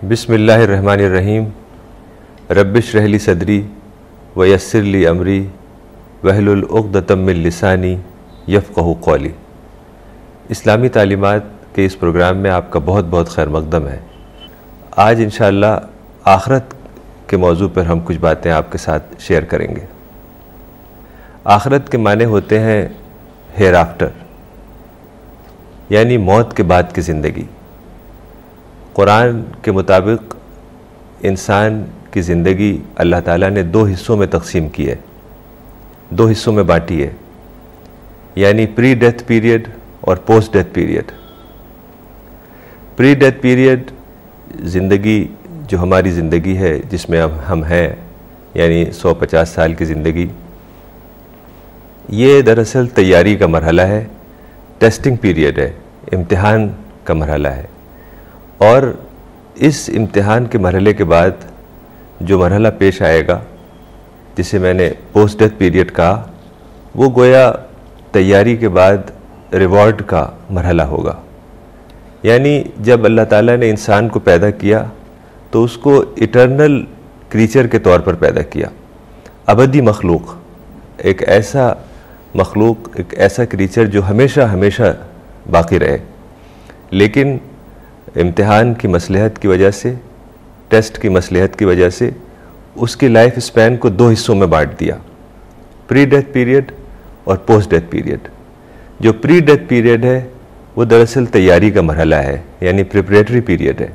बिस्मिल्लाहिर्रहमानिर्रहीम। रब्बिश्रह ली सदरी वयस्सिर ली अमरी वहलुल उक़दतम मिन लिसानी यफ़क़हू क़ौली। इस्लामी तालीमात के इस प्रोग्राम में आपका बहुत बहुत खैर मक़दम है। आज इंशाअल्लाह आखिरत के मौजू पर हम कुछ बातें आपके साथ शेयर करेंगे। आखिरत के माने होते हैं हेयर आफ्टर, यानी मौत के बाद की ज़िंदगी। कुरान के मुताबिक इंसान की ज़िंदगी अल्लाह ताला ने दो हिस्सों में तकसीम की है, दो हिस्सों में बांटी है, यानी प्री डेथ पीरियड और post death period. Pre death period ज़िंदगी जो हमारी ज़िंदगी है जिसमें अब हम हैं, यानी 150 साल की ज़िंदगी, ये दरअसल तैयारी का मरहला है, टेस्टिंग पीरियड है, इम्तिहान का मरहला है। और इस इम्तिहान के मरहले के बाद जो मरहला पेश आएगा, जिसे मैंने पोस्ट डेथ पीरियड कहा, वो गोया तैयारी के बाद रिवॉर्ड का मरहला होगा। यानी जब अल्लाह ताला ने इंसान को पैदा किया तो उसको इटर्नल क्रीचर के तौर पर पैदा किया, अबदी मखलूक, एक ऐसा मखलूक, एक ऐसा क्रीचर जो हमेशा हमेशा बाकी रहे। लेकिन इम्तिहान की मसलहत की वजह से, टेस्ट की मसलहत की वजह से उसकी लाइफ स्पैन को दो हिस्सों में बांट दिया, प्री डेथ पीरियड और पोस्ट डेथ पीरियड। जो प्री डेथ पीरियड है वो दरअसल तैयारी का मरहला है, यानी प्रिपरेटरी पीरियड है,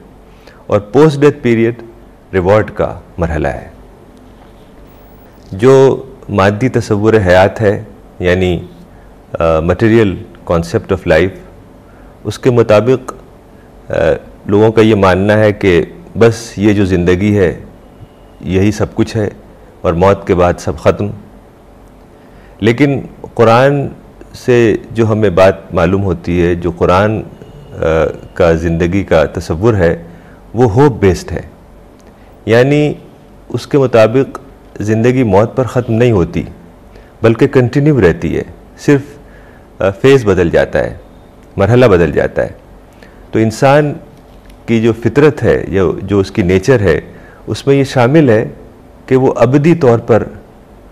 और पोस्ट डेथ पीरियड रिवॉर्ड का मरहला है। जो मादी तसव्वुर हयात है, यानी मटेरियल कॉन्सेप्ट ऑफ लाइफ, उसके मुताबिक लोगों का ये मानना है कि बस ये जो ज़िंदगी है यही सब कुछ है और मौत के बाद सब ख़त्म। लेकिन कुरान से जो हमें बात मालूम होती है, जो कुरान का ज़िंदगी का तसव्वुर है, वो होप बेस्ड है। यानी उसके मुताबिक ज़िंदगी मौत पर ख़त्म नहीं होती, बल्कि कंटिन्यू रहती है, सिर्फ फेज़ बदल जाता है, मरहला बदल जाता है। तो इंसान की जो फितरत है या जो उसकी नेचर है, उसमें ये शामिल है कि वो अबदी तौर पर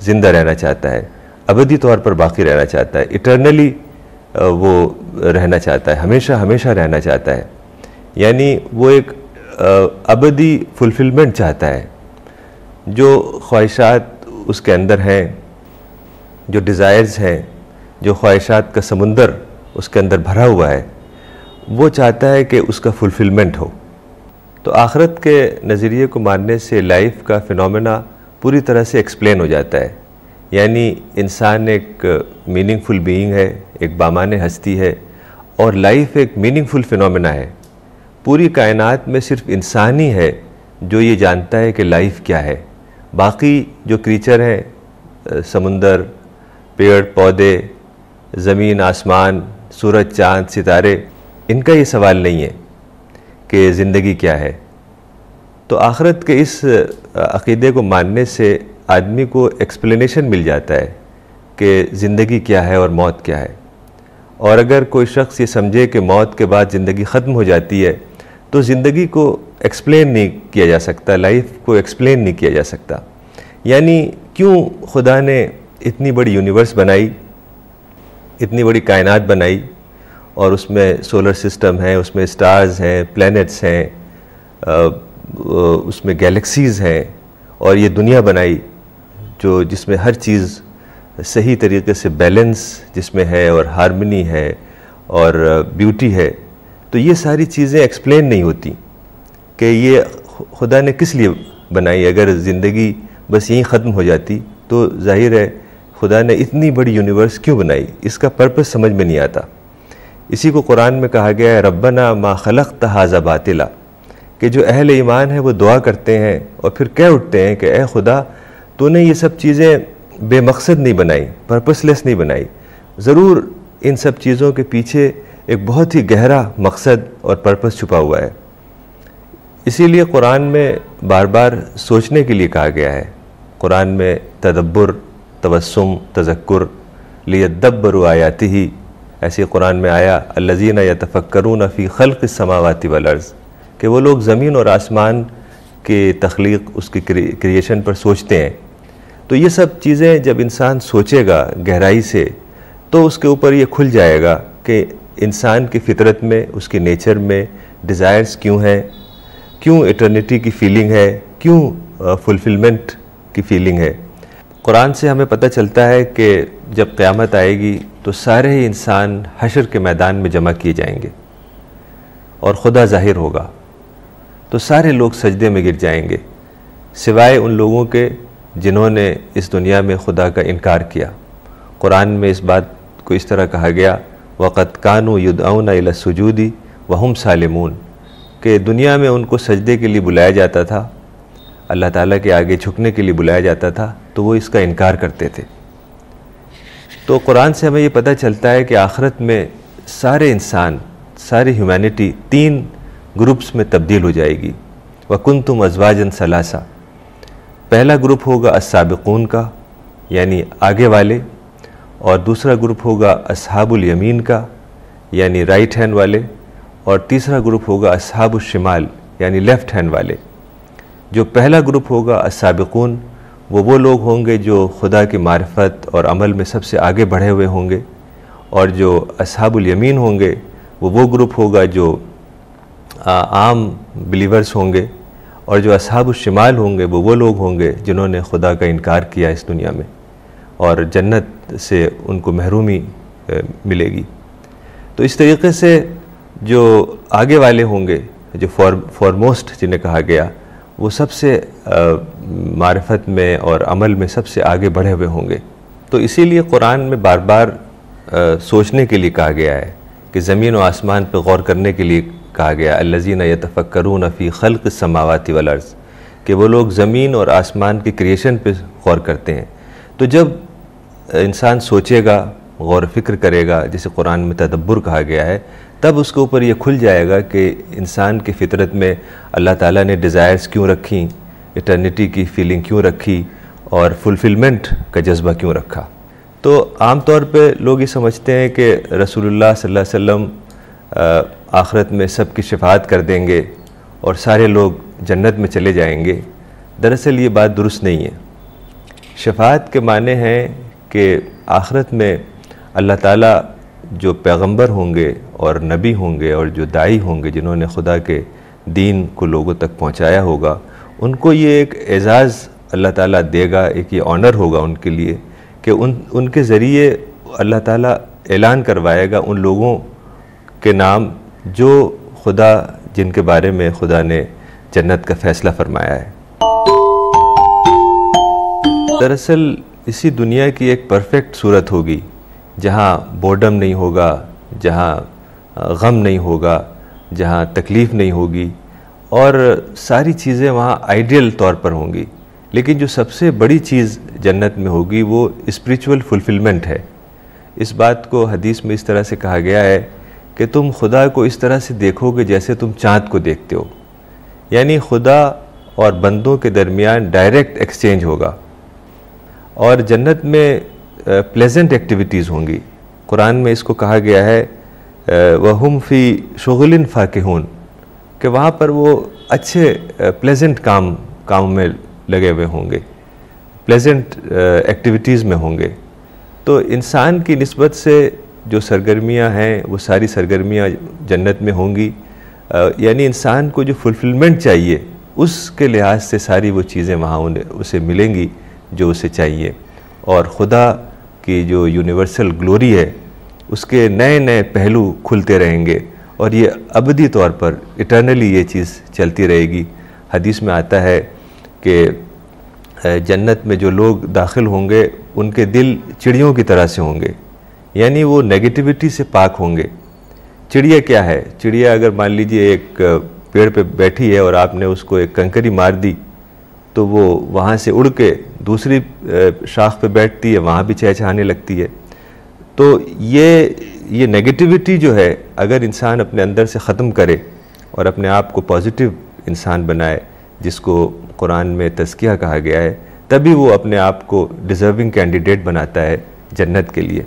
ज़िंदा रहना चाहता है, अबदी तौर पर बाकी रहना चाहता है, इटर्नली वो रहना चाहता है, हमेशा हमेशा रहना चाहता है। यानी वो एक अबदी फुलफिलमेंट चाहता है। जो ख्वाहिशात उसके अंदर हैं, जो डिज़ायर्स हैं, जो ख्वाहिशात का समुंदर उसके अंदर भरा हुआ है, वो चाहता है कि उसका फुलफिलमेंट हो। तो आखिरत के नज़रिए को मानने से लाइफ का फिनोमेना पूरी तरह से एक्सप्लेन हो जाता है। यानी इंसान एक मीनिंगफुल बीइंग है, एक बामाने हस्ती है, और लाइफ एक मीनिंगफुल फिनोमेना है। पूरी कायनात में सिर्फ इंसान ही है जो ये जानता है कि लाइफ क्या है। बाकी जो क्रीचर हैं, समुंदर, पेड़ पौधे, ज़मीन आसमान, सूरज चाँद सितारे, इनका ये सवाल नहीं है कि ज़िंदगी क्या है। तो आखिरत के इस अक़ीदे को मानने से आदमी को एक्सप्लेनेशन मिल जाता है कि ज़िंदगी क्या है और मौत क्या है। और अगर कोई शख्स ये समझे कि मौत के बाद ज़िंदगी ख़त्म हो जाती है, तो ज़िंदगी को एक्सप्लेन नहीं किया जा सकता, लाइफ को एक्सप्लेन नहीं किया जा सकता। यानी क्यों खुदा ने इतनी बड़ी यूनिवर्स बनाई, इतनी बड़ी कायनात बनाई, और उसमें सोलर सिस्टम है, उसमें स्टार्स हैं, प्लैनेट्स हैं, उसमें गैलेक्सीज़ हैं, और ये दुनिया बनाई जो जिसमें हर चीज़ सही तरीके से बैलेंस जिसमें है, और हार्मनी है, और ब्यूटी है। तो ये सारी चीज़ें एक्सप्लेन नहीं होती कि ये खुदा ने किस लिए बनाई। अगर ज़िंदगी बस यहीं ख़त्म हो जाती तो जाहिर है खुदा ने इतनी बड़ी यूनिवर्स क्यों बनाई, इसका पर्पस समझ में नहीं आता। इसी को कुरान में कहा गया है, रब्बना मा खलक़्त हाज़ा बातिला, कि जो अहले ईमान है वो दुआ करते हैं और फिर कह उठते हैं कि ए खुदा, तूने ये सब चीज़ें बेमकसद नहीं बनाई, पर्पसलेस नहीं बनाई। ज़रूर इन सब चीज़ों के पीछे एक बहुत ही गहरा मकसद और पर्पस छुपा हुआ है। इसीलिए कुरान में बार बार सोचने के लिए कहा गया है। कुरान में तदब्बुर, तवस्सुम, तज़क्कुर, लियद्दब्बरू आयातिही, ऐसे कुरान में आया, अल्लज़ीना यतफ़क्करून फ़ी ख़ल्क़िस समावाति वल अर्ज़, कि वो लोग ज़मीन और आसमान के तख्लीक, उसकी क्रिएशन पर सोचते हैं। तो ये सब चीज़ें जब इंसान सोचेगा गहराई से तो उसके ऊपर ये खुल जाएगा कि इंसान की फितरत में, उसके नेचर में डिज़ायर्स क्यों हैं, क्यों इटर्निटी की फीलिंग है, क्यों फुलफिलमेंट की फीलिंग है। कुरान से हमें पता चलता है कि जब क़यामत आएगी तो सारे ही इंसान हशर के मैदान में जमा किए जाएंगे और खुदा ज़ाहिर होगा, तो सारे लोग सजदे में गिर जाएंगे सिवाय उन लोगों के जिन्होंने इस दुनिया में खुदा का इनकार किया। कुरान में इस बात को इस तरह कहा गया, वक़द कानू युदऔना इला सुजूदी वहुम सालिमून, कि दुनिया में उनको सजदे के लिए बुलाया जाता था, अल्लाह ताला के आगे झुकने के लिए बुलाया जाता था, तो वो इसका इनकार करते थे। तो कुरान से हमें ये पता चलता है कि आखिरत में सारे इंसान, सारी ह्यूमैनिटी 3 ग्रुप्स में तब्दील हो जाएगी। वकुंतुम अज़वाजन सलासा, पहला ग्रुप होगा अस्साबिकून का, यानी आगे वाले, और दूसरा ग्रुप होगा अस्हाबुल यमीन का, यानी राइट हैंड वाले, और तीसरा ग्रुप होगा अस्हाबुल शिमाल, यानी लेफ़्ट हैंड वाले। जो पहला ग्रुप होगा अस्साबिकून, वो लोग होंगे जो खुदा की मारिफत और अमल में सबसे आगे बढ़े हुए होंगे, और जो अस्हाबुल यमीन होंगे वो ग्रुप होगा जो आम बिलीवर्स होंगे, और जो अस्हाबुल शिमाल होंगे वो लोग होंगे जिन्होंने खुदा का इनकार किया इस दुनिया में, और जन्नत से उनको महरूमी मिलेगी। तो इस तरीके से जो आगे वाले होंगे, जो फॉरमोस्ट जिन्हें कहा गया, वो सबसे मारिफत में और अमल में सबसे आगे बढ़े हुए होंगे। तो इसीलिए कुरान में बार बार सोचने के लिए कहा गया है कि ज़मीन और आसमान पर गौर करने के लिए कहा गया, अल्लज़ीना यतफ़क्करून फ़ी ख़ल्क़िस समावाति वल अर्ज़, कि वो लोग ज़मीन और आसमान की क्रिएशन पे गौर करते हैं। तो जब इंसान सोचेगा, गौर फ़िक्र करेगा, जिसे कुरान में तदब्बुर कहा गया है, तब उसके ऊपर ये खुल जाएगा कि इंसान की फ़ितरत में अल्लाह ताला ने डिज़ायर्स क्यों रखी, इटर्निटी की फ़ीलिंग क्यों रखी, और फुलफ़िलमेंट का जज्बा क्यों रखा। तो आम तौर पे लोग ये समझते हैं कि रसूलुल्लाह सल्लल्लाहु अलैहि वसल्लम आखिरत में सब की शफ़ाअत कर देंगे और सारे लोग जन्नत में चले जाएंगे। दरअसल ये बात दुरुस्त नहीं है। शफ़ाअत के माने हैं कि आखिरत में अल्लाह ताला जो पैगंबर होंगे और नबी होंगे और जो दाई होंगे, जिन्होंने खुदा के दीन को लोगों तक पहुंचाया होगा, उनको ये एक एज़ाज़ अल्लाह ताला देगा, एक ये ऑनर होगा उनके लिए कि उनके ज़रिए अल्लाह ताला ऐलान करवाएगा उन लोगों के नाम जो खुदा, जिनके बारे में खुदा ने जन्नत का फ़ैसला फरमाया है। दरअसल इसी दुनिया की एक परफेक्ट सूरत होगी जहाँ बोर्डम नहीं होगा, जहाँ गम नहीं होगा, जहाँ तकलीफ़ नहीं होगी, और सारी चीज़ें वहाँ आइडियल तौर पर होंगी। लेकिन जो सबसे बड़ी चीज़ जन्नत में होगी वो स्पिरिचुअल फुलफिलमेंट है। इस बात को हदीस में इस तरह से कहा गया है कि तुम खुदा को इस तरह से देखोगे जैसे तुम चाँद को देखते हो, यानी खुदा और बंदों के दरमियान डायरेक्ट एक्सचेंज होगा। और जन्नत में प्लेजेंट एक्टिविटीज़ होंगी। कुरान में इसको कहा गया है वहुम फ़ी शुग़ुलिन फ़ाकिहून, कि वहाँ पर वो अच्छे प्लेजेंट काम में लगे हुए होंगे, प्लेजेंट एक्टिविटीज़ में होंगे। तो इंसान की निस्बत से जो सरगर्मियाँ हैं वो सारी सरगर्मियाँ जन्नत में होंगी, यानी इंसान को जो फुलफिलमेंट चाहिए उसके लिहाज से सारी वो चीज़ें वहाँ उसे मिलेंगी जो उसे चाहिए। और खुदा की जो यूनिवर्सल ग्लोरी है उसके नए नए पहलू खुलते रहेंगे, और ये अबदी तौर पर इटर्नली ये चीज़ चलती रहेगी। हदीस में आता है कि जन्नत में जो लोग दाखिल होंगे उनके दिल चिड़ियों की तरह से होंगे, यानी वो नेगेटिविटी से पाक होंगे। चिड़िया क्या है? चिड़िया अगर मान लीजिए एक पेड़ पे बैठी है और आपने उसको एक कंकरी मार दी तो वो वहाँ से उड़ के दूसरी शाख पे बैठती है, वहाँ भी चहचहाने लगती है। तो ये नेगेटिविटी जो है अगर इंसान अपने अंदर से ख़त्म करे और अपने आप को पॉजिटिव इंसान बनाए, जिसको कुरान में तज़किया कहा गया है, तभी वो अपने आप को डिज़र्विंग कैंडिडेट बनाता है जन्नत के लिए।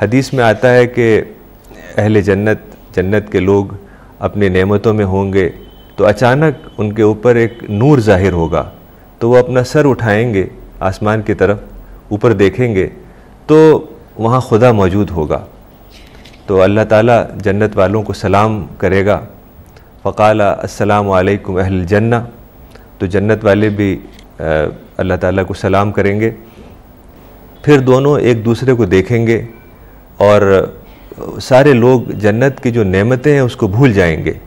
हदीस में आता है कि अहले जन्नत के लोग अपनी नेमतों में होंगे तो अचानक उनके ऊपर एक नूर ज़ाहिर होगा, तो वो अपना सर उठाएंगे आसमान की तरफ, ऊपर देखेंगे तो वहाँ खुदा मौजूद होगा। तो अल्लाह ताला जन्नत वालों को सलाम करेगा, फ़क़ाला अस्सलामु अलैकुम अहल जन्ना, तो जन्नत वाले भी अल्लाह ताला को सलाम करेंगे। फिर दोनों एक दूसरे को देखेंगे और सारे लोग जन्नत की जो नेमतें हैं उसको भूल जाएंगे,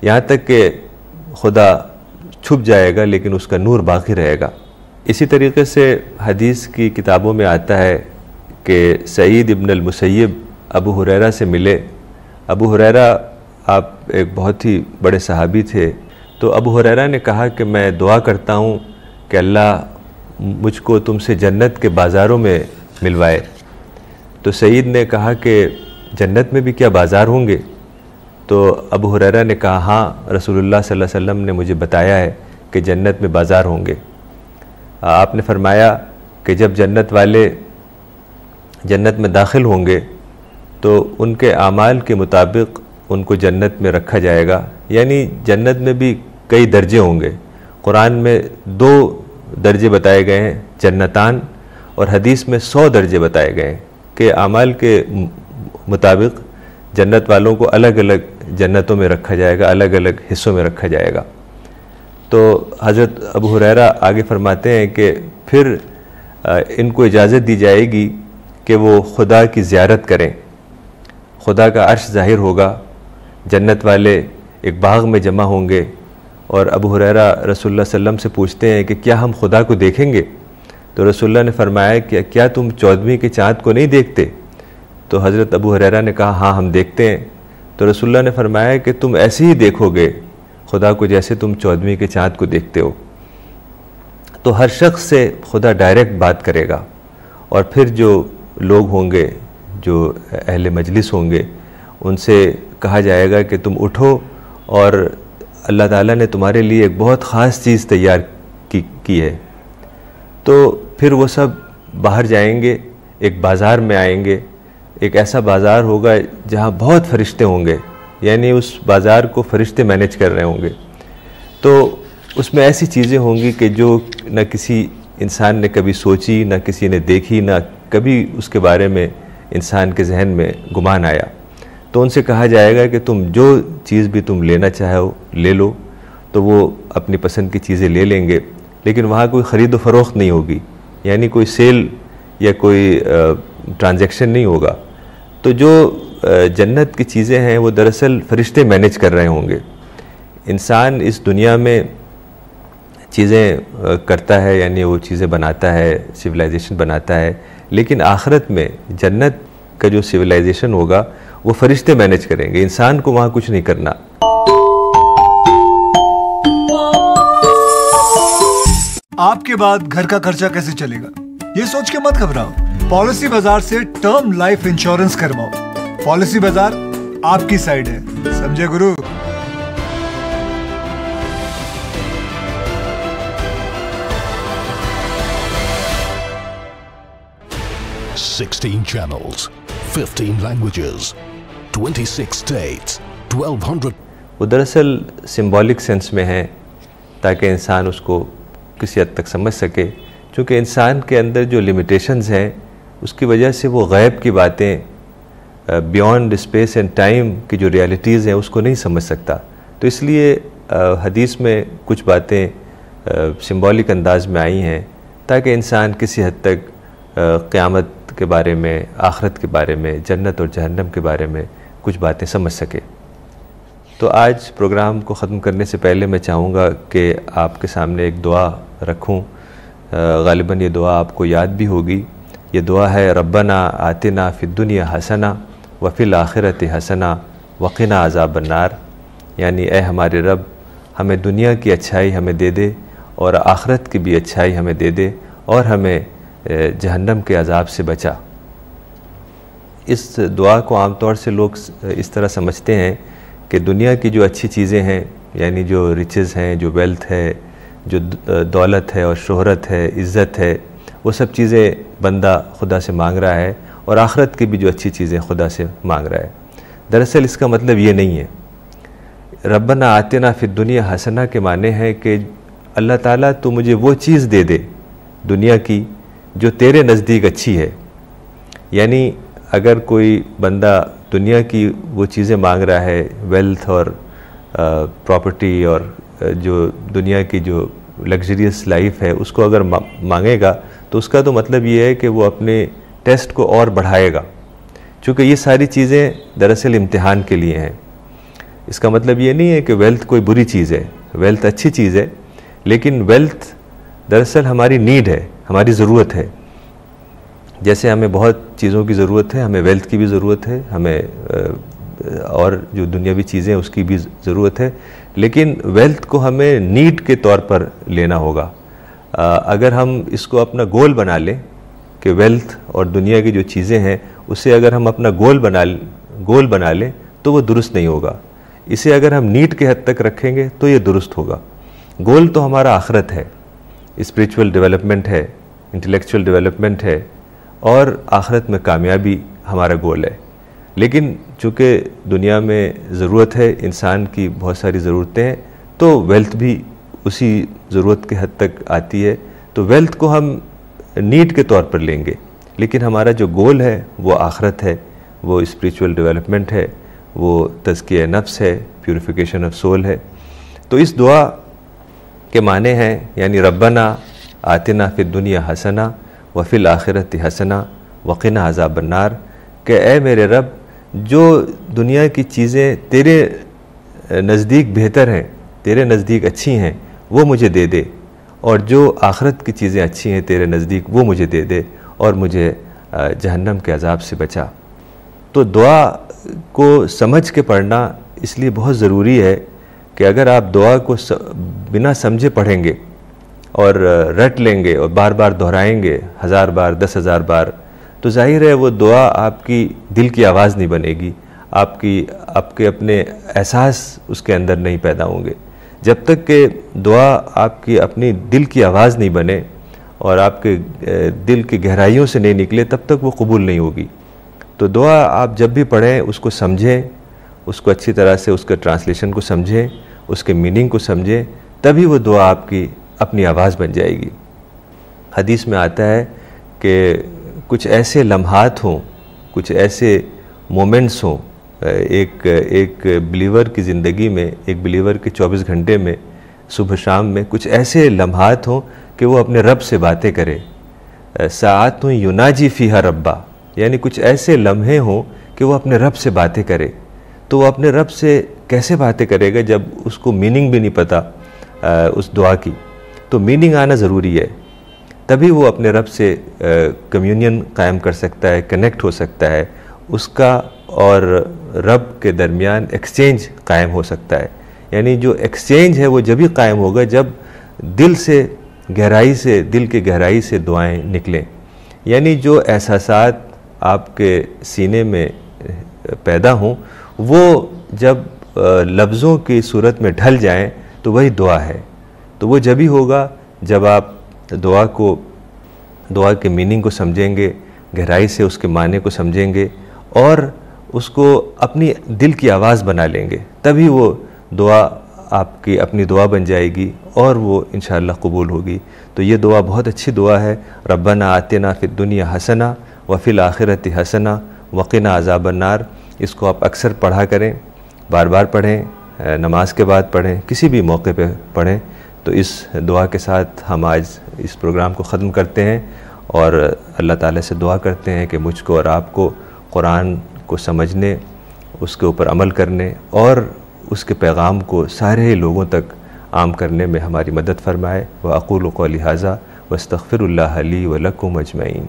यहाँ तक कि खुदा छुप जाएगा लेकिन उसका नूर बाकी रहेगा। इसी तरीके से हदीस की किताबों में आता है कि सईद इब्न अल-मुसय्यब अबू हुरैरा से मिले। अबू हुरैरा आप एक बहुत ही बड़े सहाबी थे। तो अबू हुरैरा ने कहा कि मैं दुआ करता हूँ कि अल्लाह मुझको तुमसे जन्नत के बाज़ारों में मिलवाए। तो सईद ने कहा कि जन्नत में भी क्या बाज़ार होंगे? तो अबू हुरैरा ने कहा हाँ, रसूलुल्लाह सल्लल्लाहु अलैहि वसल्लम ने मुझे बताया है कि जन्नत में बाज़ार होंगे। आपने फरमाया कि जब जन्नत वाले जन्नत में दाखिल होंगे तो उनके आमाल के मुताबिक उनको जन्नत में रखा जाएगा, यानी जन्नत में भी कई दर्जे होंगे। कुरान में 2 दर्जे बताए गए हैं, जन्नतान, और हदीस में 100 दर्जे बताए गए हैं कि आमाल के मुताबिक जन्नत वालों को अलग अलग जन्नतों में रखा जाएगा, अलग अलग हिस्सों में रखा जाएगा। तो हज़रत अबू हुरैरा आगे फरमाते हैं कि फिर इनको इजाज़त दी जाएगी कि वो खुदा की ज़ियारत करें। खुदा का अर्श ज़ाहिर होगा, जन्नत वाले एक बाग में जमा होंगे और अबू हुरैरा रसूलुल्लाह सल्लम से पूछते हैं कि क्या हम खुदा को देखेंगे? तो रसूलुल्लाह ने फरमाया कि क्या तुम 14वीं के चाँद को नहीं देखते? तो हज़रत अबू हुरैरा ने कहा हाँ, हम देखते हैं। तो रसूलुल्लाह ने फरमाया कि तुम ऐसे ही देखोगे खुदा को जैसे तुम 14वीं के चाँद को देखते हो। तो हर शख्स से खुदा डायरेक्ट बात करेगा और फिर जो लोग होंगे, जो अहले मजलिस होंगे, उनसे कहा जाएगा कि तुम उठो और अल्लाह ताला ने तुम्हारे लिए एक बहुत ख़ास चीज़ तैयार की है। तो फिर वो सब बाहर जाएंगे, एक बाज़ार में आएंगे। एक ऐसा बाज़ार होगा जहाँ बहुत फरिश्ते होंगे, यानी उस बाज़ार को फरिश्ते मैनेज कर रहे होंगे। तो उसमें ऐसी चीज़ें होंगी कि जो न किसी इंसान ने कभी सोची, न किसी ने देखी, न कभी उसके बारे में इंसान के जहन में गुमान आया। तो उनसे कहा जाएगा कि तुम जो चीज़ भी तुम लेना चाहो ले लो। तो वो अपनी पसंद की चीज़ें ले लेंगे, लेकिन वहाँ कोई ख़रीद व फ़रोख्त नहीं होगी, यानी कोई सेल या कोई ट्रांजैक्शन नहीं होगा। तो जो जन्नत की चीज़ें हैं वो दरअसल फरिश्ते मैनेज कर रहे होंगे। इंसान इस दुनिया में चीज़ें करता है, यानी वो चीज़ें बनाता है, सिविलाइजेशन बनाता है, लेकिन आखिरत में जन्नत का जो सिविलाइजेशन होगा वो फरिश्ते मैनेज करेंगे, इंसान को वहाँ कुछ नहीं करना। आपके बाद घर का खर्चा कैसे चलेगा, ये सोच के मत घबराओ। पॉलिसी बाजार से टर्म लाइफ इंश्योरेंस करवाओ। पॉलिसी बाजार आपकी साइड है, समझे गुरु। Sixteen channels, 15 languages, 26 states, 1200। वो दरअसल सिंबॉलिक सेंस में है ताकि इंसान उसको किसी हद तक समझ सके, क्योंकि इंसान के अंदर जो लिमिटेशंस हैं उसकी वजह से वो गैब की बातें, बियॉन्ड स्पेस एंड टाइम की जो रियलिटीज़ हैं उसको नहीं समझ सकता। तो इसलिए हदीस में कुछ बातें सिंबॉलिक अंदाज में आई हैं ताकि इंसान किसी हद तक क़यामत के बारे में, आखिरत के बारे में, जन्नत और जहन्नम के बारे में कुछ बातें समझ सके। तो आज प्रोग्राम को ख़त्म करने से पहले मैं चाहूँगा कि आपके सामने एक दुआ रखूँ। ग़ालिबन ये दुआ आपको याद भी होगी। ये दुआ है रब्बना आतिना फ़िद्दुनिया हसना व फ़िल आखिरति हसना वक़िना अज़ाबन्नार, यानी ए हमारे रब, हमें दुनिया की अच्छाई हमें दे दे और आखिरत की भी अच्छाई हमें दे दे और हमें जहन्नम के अज़ाब से बचा। इस दुआ को आम तौर से लोग इस तरह समझते हैं कि दुनिया की जो अच्छी चीज़ें हैं, यानी जो रिचेज़ हैं, जो वेल्थ है, जो दौलत है और शोहरत है, इज़्ज़त है, वो सब चीज़ें बंदा खुदा से मांग रहा है और आखिरत की भी जो अच्छी चीज़ें खुदा से मांग रहा है। दरअसल इसका मतलब ये नहीं है। रब्बना आतिना फिद दुनिया हसना के माने हैं कि अल्लाह ताला तू मुझे वो चीज़ दे दे दुनिया की जो तेरे नज़दीक अच्छी है। यानी अगर कोई बंदा दुनिया की वो चीज़ें मांग रहा है, वेल्थ और प्रॉपर्टी और जो दुनिया की जो लग्जरियस लाइफ है, उसको अगर मांगेगा तो उसका तो मतलब ये है कि वो अपने टेस्ट को और बढ़ाएगा, चूँकि ये सारी चीज़ें दरअसल इम्तिहान के लिए हैं। इसका मतलब ये नहीं है कि वेल्थ कोई बुरी चीज़ है, वेल्थ अच्छी चीज़ है, लेकिन वेल्थ दरअसल हमारी नीड है, हमारी ज़रूरत है। जैसे हमें बहुत चीज़ों की ज़रूरत है, हमें वेल्थ की भी ज़रूरत है, हमें और जो दुनियावी चीज़ें उसकी भी ज़रूरत है, लेकिन वेल्थ को हमें नीड के तौर पर लेना होगा। अगर हम इसको अपना गोल बना लें कि वेल्थ और दुनिया की जो चीज़ें हैं उसे अगर हम अपना गोल बना लें तो वो दुरुस्त नहीं होगा। इसे अगर हम नीड के हद तक रखेंगे तो ये दुरुस्त होगा। गोल तो हमारा आखिरत है, स्पिरिचुअल डेवलपमेंट है, इंटेलेक्चुअल डेवलपमेंट है और आखिरत में कामयाबी हमारा गोल है। लेकिन चूँकि दुनिया में ज़रूरत है, इंसान की बहुत सारी ज़रूरतें हैं, तो वेल्थ भी उसी ज़रूरत के हद तक आती है। तो वेल्थ को हम नीड के तौर पर लेंगे, लेकिन हमारा जो गोल है वो आखिरत है, वो स्पिरिचुअल डेवलपमेंट है, वो तज़किया नफ्स है, प्यूरिफिकेशन ऑफ सोल है। तो इस दुआ के माने हैं यानी रब्बना आतिना फिद दुनिया हसना व फिल आखिरति हसना वक़िना अज़ाबन्नार, कि ए मेरे रब, जो दुनिया की चीज़ें तेरे नज़दीक बेहतर हैं, तेरे नज़दीक अच्छी हैं, वो मुझे दे दे, और जो आखिरत की चीज़ें अच्छी हैं तेरे नज़दीक वो मुझे दे दे, और मुझे जहन्नम के अज़ाब से बचा। तो दुआ को समझ के पढ़ना इसलिए बहुत ज़रूरी है कि अगर आप दुआ को बिना समझे पढ़ेंगे और रट लेंगे और बार बार दोहराएंगे 1000 बार 10,000 बार, तो जाहिर है वो दुआ आपकी दिल की आवाज़ नहीं बनेगी, आपके अपने एहसास उसके अंदर नहीं पैदा होंगे। जब तक कि दुआ आपकी अपनी दिल की आवाज़ नहीं बने और आपके दिल की गहराइयों से नहीं निकले, तब तक वो कबूल नहीं होगी। तो दुआ आप जब भी पढ़ें उसको समझें, उसको अच्छी तरह से उसके ट्रांसलेशन को समझें, उसके मीनिंग को समझें, तभी वो दुआ आपकी अपनी आवाज़ बन जाएगी। हदीस में आता है कि कुछ ऐसे लम्हात हों, कुछ ऐसे मोमेंट्स हों एक बिलीवर की ज़िंदगी में, एक बिलीवर के 24 घंटे में, सुबह शाम में कुछ ऐसे लम्हात हों कि वो अपने रब से बातें करे। साअतुन युनाजी फ़ीहा रब्बा, यानी कुछ ऐसे लम्हे हों कि वो अपने रब से बातें करे। तो वो अपने रब से कैसे बातें करेगा जब उसको मीनिंग भी नहीं पता उस दुआ की। तो मीनिंग आना ज़रूरी है, तभी वो अपने रब से कम्युनियन कायम कर सकता है, कनेक्ट हो सकता है, उसका और रब के दरमियान एक्सचेंज कायम हो सकता है। यानी जो एक्सचेंज है वो जब भी कायम होगा जब दिल की गहराई से दुआएं निकलें। यानी जो एहसासात आपके सीने में पैदा हों वो जब लफ्ज़ों की सूरत में ढल जाएं तो वही दुआ है। तो वो जब ही होगा जब आप दुआ के मीनिंग को समझेंगे, गहराई से उसके माने को समझेंगे और उसको अपनी दिल की आवाज़ बना लेंगे, तभी वो दुआ आपकी अपनी दुआ बन जाएगी और वो इंशाअल्लाह कबूल होगी। तो ये दुआ बहुत अच्छी दुआ है, रब्बना आतिना फिद दुनिया हसना व फिल आखिरति हसना वक़िना अज़ाबन्नार। इसको आप अक्सर पढ़ा करें, बार बार पढ़ें, नमाज के बाद पढ़ें, किसी भी मौके पे पढ़ें। तो इस दुआ के साथ हम आज इस प्रोग्राम को ख़त्म करते हैं और अल्लाह ताला से दुआ करते हैं कि मुझको और आपको कुरान को समझने, उसके ऊपर अमल करने और उसके पैगाम को सारे लोगों तक आम करने में हमारी मदद फरमाए। व अक़ूलु क़ौली हाज़ा वस्तग़फ़िरुल्लाह ली व लकुम अजमईन।